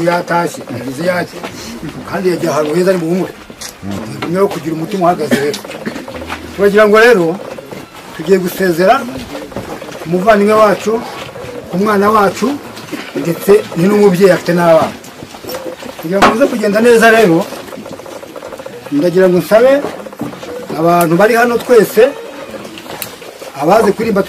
Yatashye agize yake kandi yagiye ahantu heza ari mu humure niyo kugira umutima uhagaze rero turagira ngo rero tugiye gusezera umuvandimwe wacu umwana wacu ndetse n'umubyeyi afite n'abana kugira ngo uze kugenda neza rero ndagira ngo nsabe abantu bari hano twese abaze kuririmba